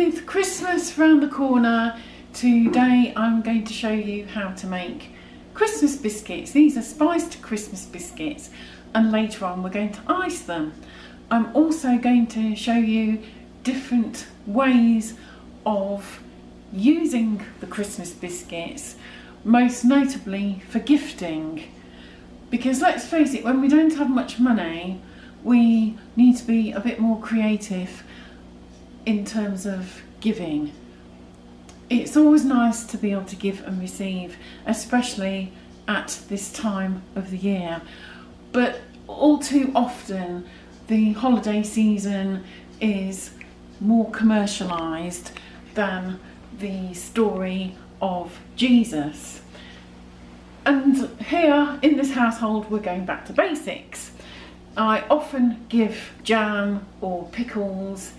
With Christmas round the corner, today I'm going to show you how to make Christmas biscuits. These are spiced Christmas biscuits, and later on we're going to ice them. I'm also going to show you different ways of using the Christmas biscuits, most notably for gifting. Because let's face it, when we don't have much money, we need to be a bit more creative in terms of giving. It's always nice to be able to give and receive, especially at this time of the year. But all too often, the holiday season is more commercialised than the story of Jesus. And here in this household, we're going back to basics. I often give jam or pickles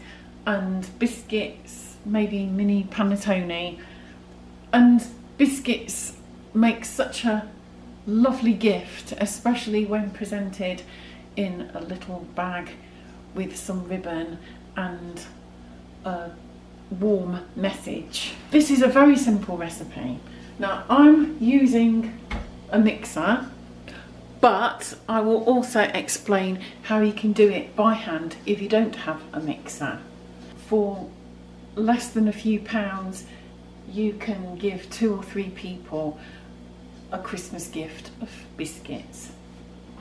and biscuits, maybe mini panettone, and biscuits make such a lovely gift, especially when presented in a little bag with some ribbon and a warm message. This is a very simple recipe. Now I'm using a mixer, but I will also explain how you can do it by hand if you don't have a mixer. For less than a few pounds, you can give 2 or 3 people a Christmas gift of biscuits.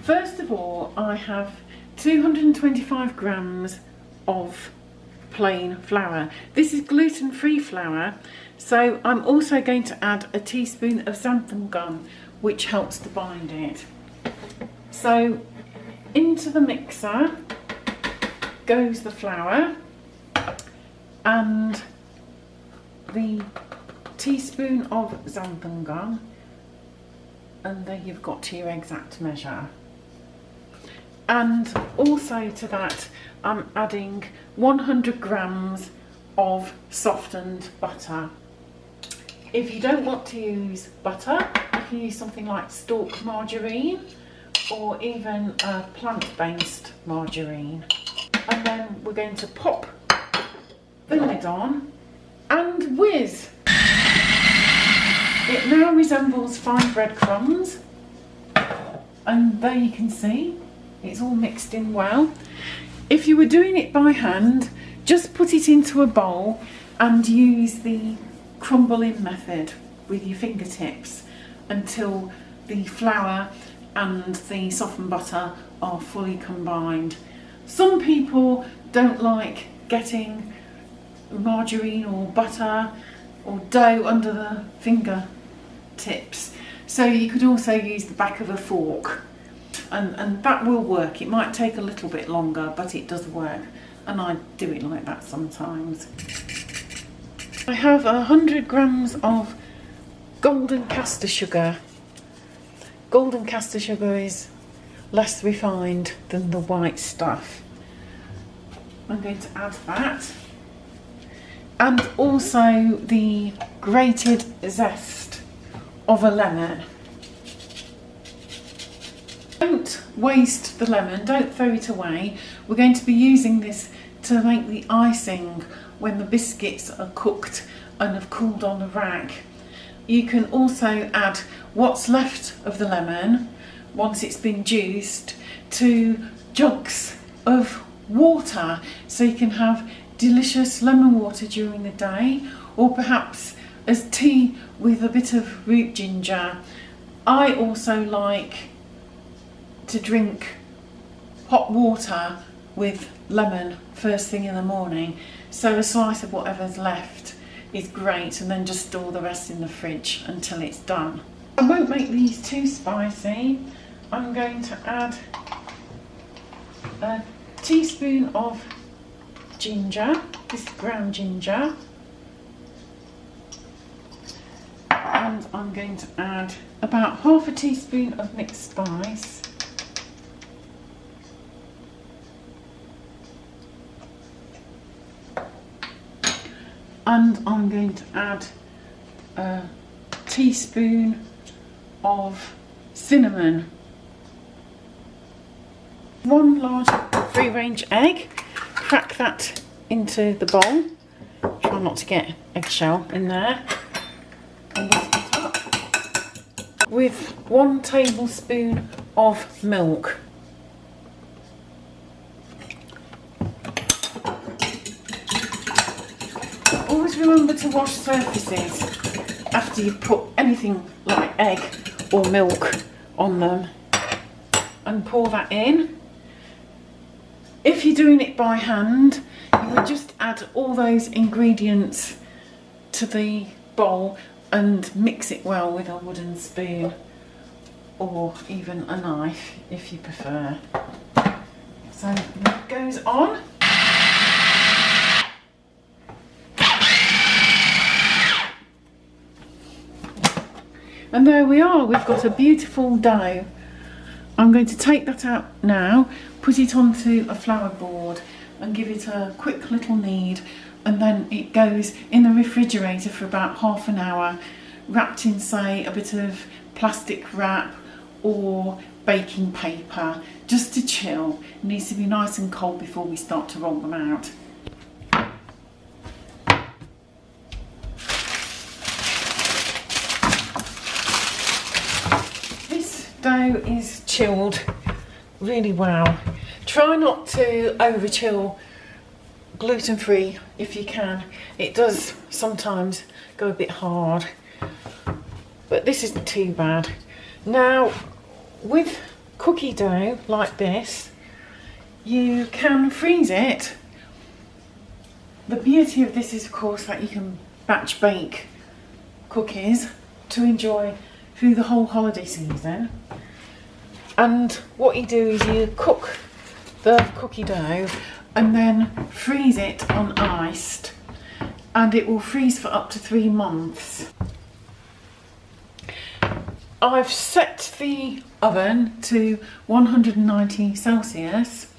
First of all, I have 225 grams of plain flour. This is gluten-free flour, so I'm also going to add a teaspoon of xanthan gum, which helps to bind it. So into the mixer goes the flour and the teaspoon of xanthan gum, and there you've got to your exact measure. And also to that I'm adding 100 grams of softened butter. If you don't want to use butter, you can use something like stalk margarine or even a plant-based margarine. And then we're going to pop the lid on and whiz. It now resembles fine breadcrumbs, and there you can see it's all mixed in well. If you were doing it by hand, just put it into a bowl and use the crumbling method with your fingertips until the flour and the softened butter are fully combined. Some people don't like getting margarine or butter or dough under the fingertips, so you could also use the back of a fork, and that will work. It might take a little bit longer, but it does work, and I do it like that sometimes. I have 100 grams of golden caster sugar. Golden caster sugar is less refined than the white stuff. I'm going to add that, and also the grated zest of a lemon. Don't waste the lemon, don't throw it away. We're going to be using this to make the icing when the biscuits are cooked and have cooled on the rack. You can also add what's left of the lemon, once it's been juiced, to jugs of water, so you can have delicious lemon water during the day, or perhaps as tea with a bit of root ginger. I also like to drink hot water with lemon first thing in the morning, so a slice of whatever's left is great, and then just store the rest in the fridge until it's done. I won't make these too spicy. I'm going to add a teaspoon of ginger, this is ground ginger, and I'm going to add about half a teaspoon of mixed spice, and I'm going to add a teaspoon of cinnamon, 1 large free range egg. Crack that into the bowl, try try not to get eggshell in there. And whisk it up with 1 tablespoon of milk. Always remember to wash surfaces after you put anything like egg or milk on them, and pour that in. If you're doing it by hand, you would just add all those ingredients to the bowl and mix it well with a wooden spoon or even a knife if you prefer. So that goes on. And there we are, we've got a beautiful dough. I'm going to take that out now, put it onto a flour board and give it a quick little knead, and then it goes in the refrigerator for about half an hour, wrapped in, say, a bit of plastic wrap or baking paper, just to chill. It needs to be nice and cold before we start to roll them out. Dough is chilled really well. Try not to over chill gluten-free if you can. It does sometimes go a bit hard, but this isn't too bad. Now, with cookie dough like this, you can freeze it. The beauty of this is, of course, that you can batch bake cookies to enjoy through the whole holiday season. And what you do is you cook the cookie dough and then freeze it on iced, and it will freeze for up to 3 months. I've set the oven to 190 Celsius,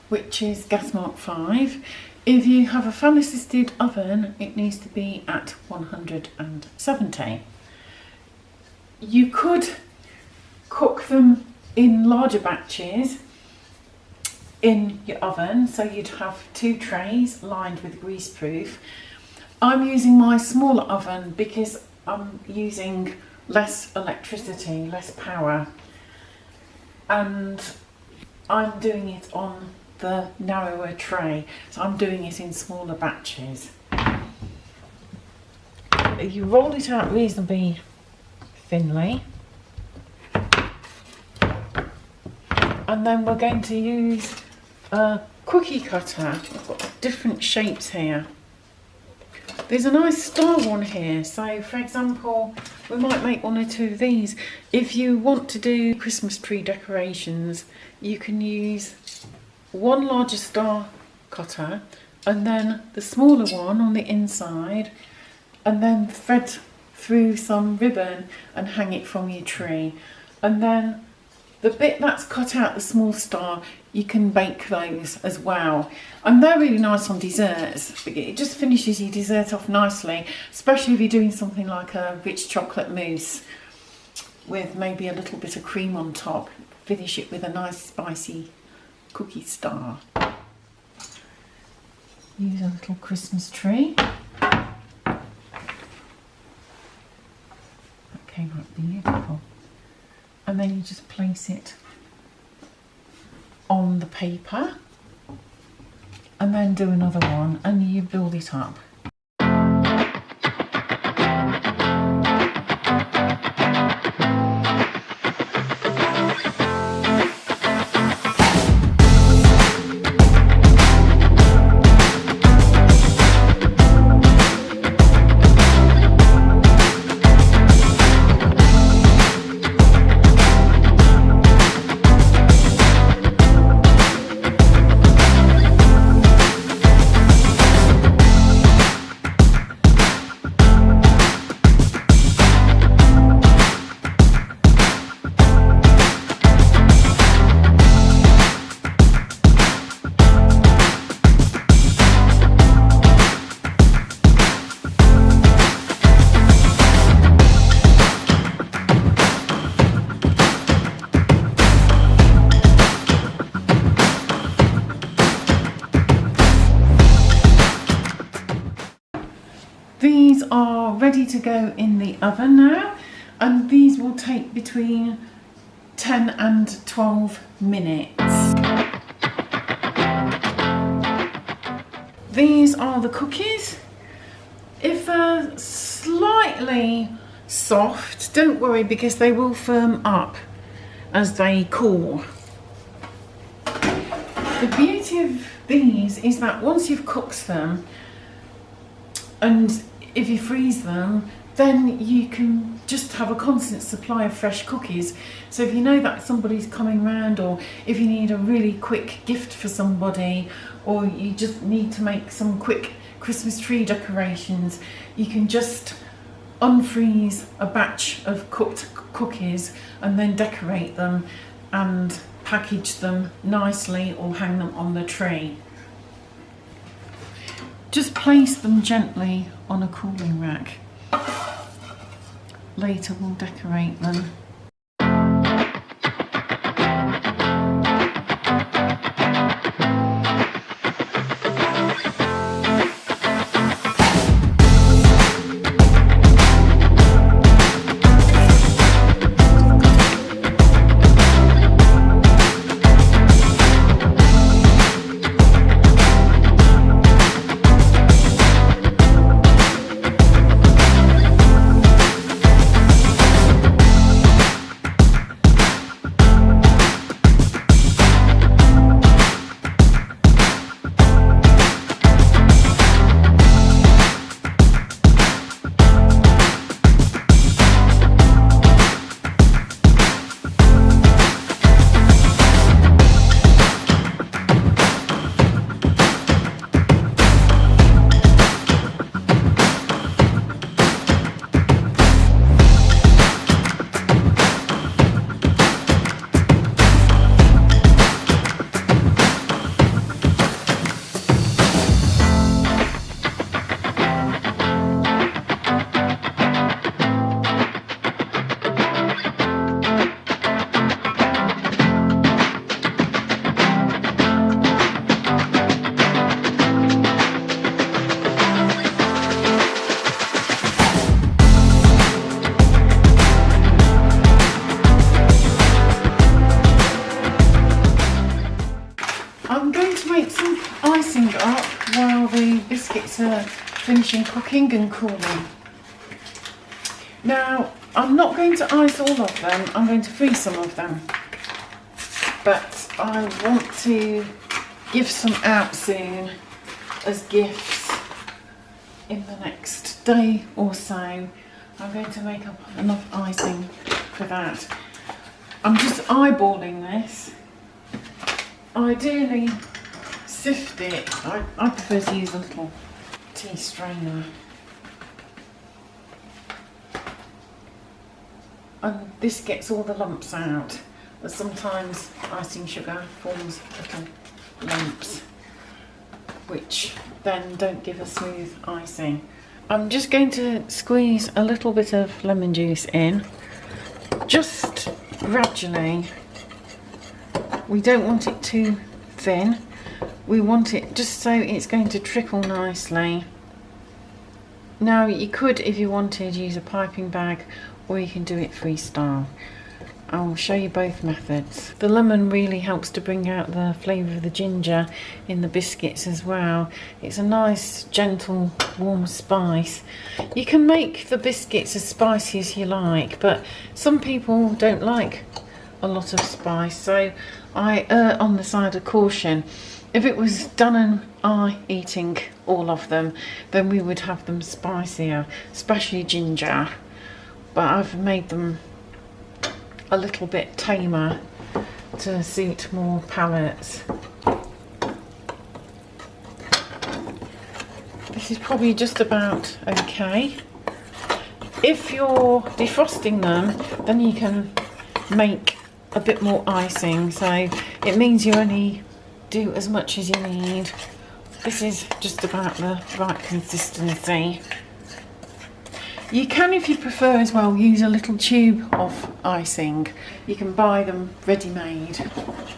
which is gas mark 5. If you have a fan assisted oven, it needs to be at 170. You could cook them in larger batches in your oven, so you'd have 2 trays lined with greaseproof. I'm using my smaller oven because I'm using less electricity, less power, and I'm doing it on the narrower tray, so I'm doing it in smaller batches. You roll it out reasonably thinly, and then we're going to use a cookie cutter. I've got different shapes here. There's a nice star one here, so for example we might make 1 or 2 of these. If you want to do Christmas tree decorations, you can use 1 larger star cutter and then the smaller one on the inside, and then thread through some ribbon and hang it from your tree. And then the bit that's cut out, the small star, you can bake those as well. And they're really nice on desserts. It just finishes your dessert off nicely, especially if you're doing something like a rich chocolate mousse with maybe a little bit of cream on top. Finish it with a nice spicy cookie star. Use a little Christmas tree. That came out beautiful. And then you just place it on the paper and then do another one and you build it up. are ready to go in the oven now, and these will take between 10 and 12 minutes. These are the cookies. If they're slightly soft, don't worry, because they will firm up as they cool. The beauty of these is that once you've cooked them, and if you freeze them, then you can just have a constant supply of fresh cookies. So if you know that somebody's coming round, or if you need a really quick gift for somebody, or you just need to make some quick Christmas tree decorations, you can just unfreeze a batch of cooked cookies and then decorate them and package them nicely or hang them on the tree. Just place them gently on a cooling rack. Later we'll decorate them. I'm going to make some icing up while the biscuits are finishing cooking and cooling. Now, I'm not going to ice all of them, I'm going to freeze some of them. But I want to give some out soon as gifts in the next day or so. I'm going to make up enough icing for that. I'm just eyeballing this. Ideally sift it. I prefer to use a little tea strainer. And this gets all the lumps out. But sometimes icing sugar forms little lumps, which then don't give a smooth icing. I'm just going to squeeze a little bit of lemon juice in, just gradually. We don't want it too thin. We want it just so it's going to trickle nicely. Now you could, if you wanted, use a piping bag, or you can do it freestyle. I'll show you both methods. The lemon really helps to bring out the flavour of the ginger in the biscuits as well. It's a nice, gentle, warm spice. You can make the biscuits as spicy as you like, but some people don't like a lot of spice, so I err on the side of caution. If it was Dan and I eating all of them, then we would have them spicier, especially ginger. But I've made them a little bit tamer to suit more palates. This is probably just about okay. If you're defrosting them, then you can make a bit more icing, so it means you only do as much as you need. This is just about the right consistency. You can, if you prefer as well, use a little tube of icing. You can buy them ready-made.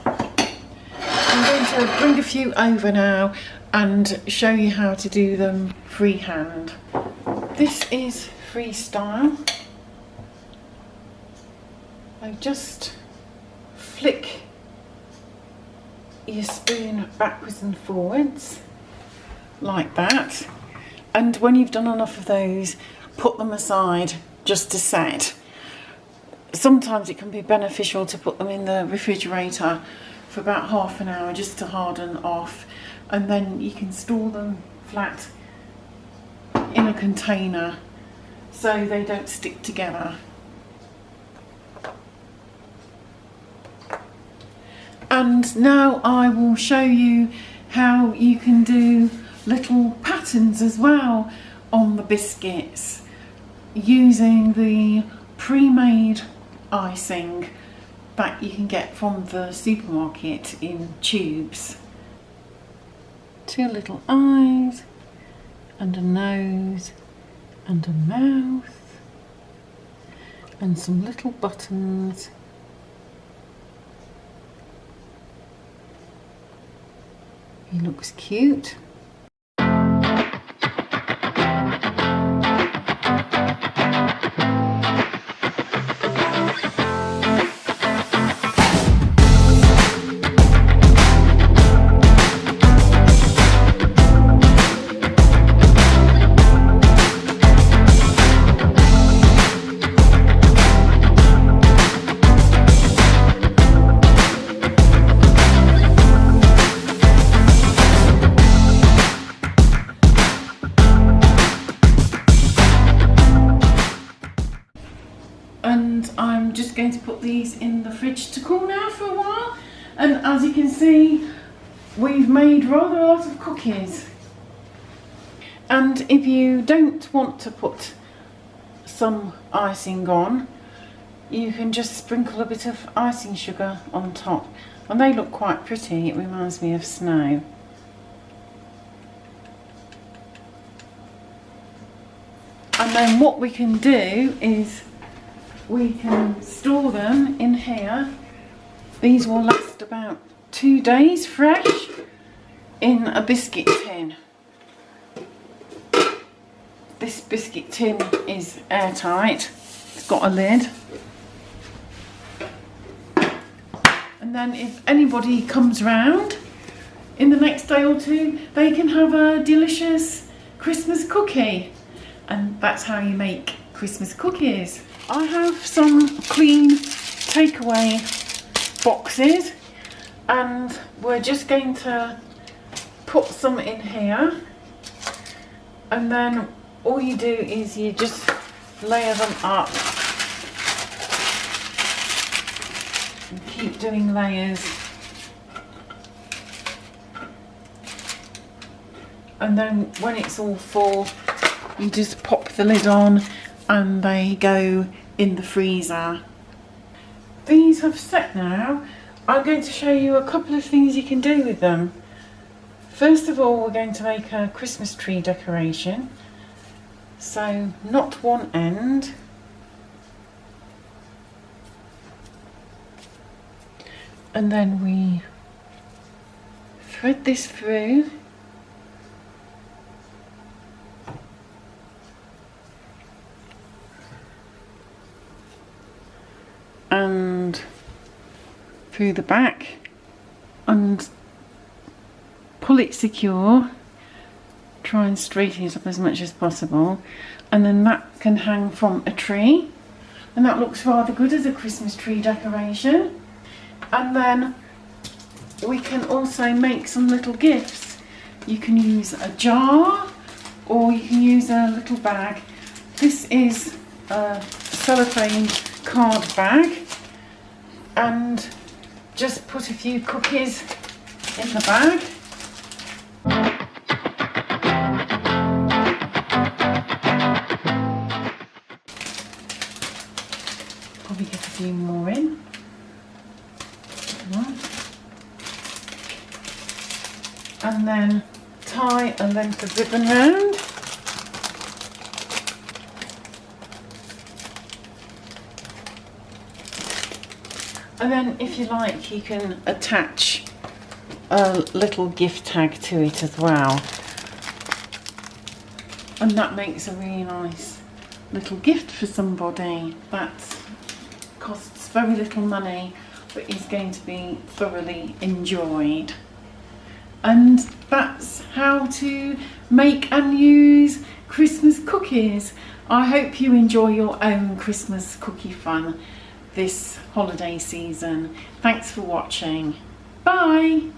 I'm going to bring a few over now and show you how to do them freehand. This is freestyle. I just flick your spoon backwards and forwards like that, and when you've done enough of those, put them aside just to set. Sometimes it can be beneficial to put them in the refrigerator for about half an hour just to harden off, and then you can store them flat in a container so they don't stick together. And now I will show you how you can do little patterns as well on the biscuits using the pre-made icing that you can get from the supermarket in tubes. 2 little eyes and a nose and a mouth and some little buttons. He looks cute. And I'm just going to put these in the fridge to cool now for a while. And as you can see, we've made rather a lot of cookies. And if you don't want to put some icing on, you can just sprinkle a bit of icing sugar on top, and they look quite pretty. It reminds me of snow. And then what we can do is we can store them in here. These will last about 2 days fresh in a biscuit tin. This biscuit tin is airtight. It's got a lid. And then if anybody comes round in the next day or 2, they can have a delicious Christmas cookie. And that's how you make Christmas cookies. I have some clean takeaway boxes, and we're just going to put some in here, and then all you do is you just layer them up and keep doing layers, and then when it's all full you just pop the lid on and they go in the freezer. These have set now. I'm going to show you a couple of things you can do with them. First of all, we're going to make a Christmas tree decoration. So knot one end, and then we thread this through, and through the back, and pull it secure. Try and straighten it up as much as possible, and then that can hang from a tree, and that looks rather good as a Christmas tree decoration. And then we can also make some little gifts. You can use a jar, or you can use a little bag. This is a cellophane card bag, and just put a few cookies in the bag. Probably get a few more in. And then tie a length of ribbon round. And then if you like, you can attach a little gift tag to it as well. and that makes a really nice little gift for somebody that costs very little money but is going to be thoroughly enjoyed. And that's how to make and use Christmas cookies. I hope you enjoy your own Christmas cookie fun this holiday season. Thanks for watching. Bye.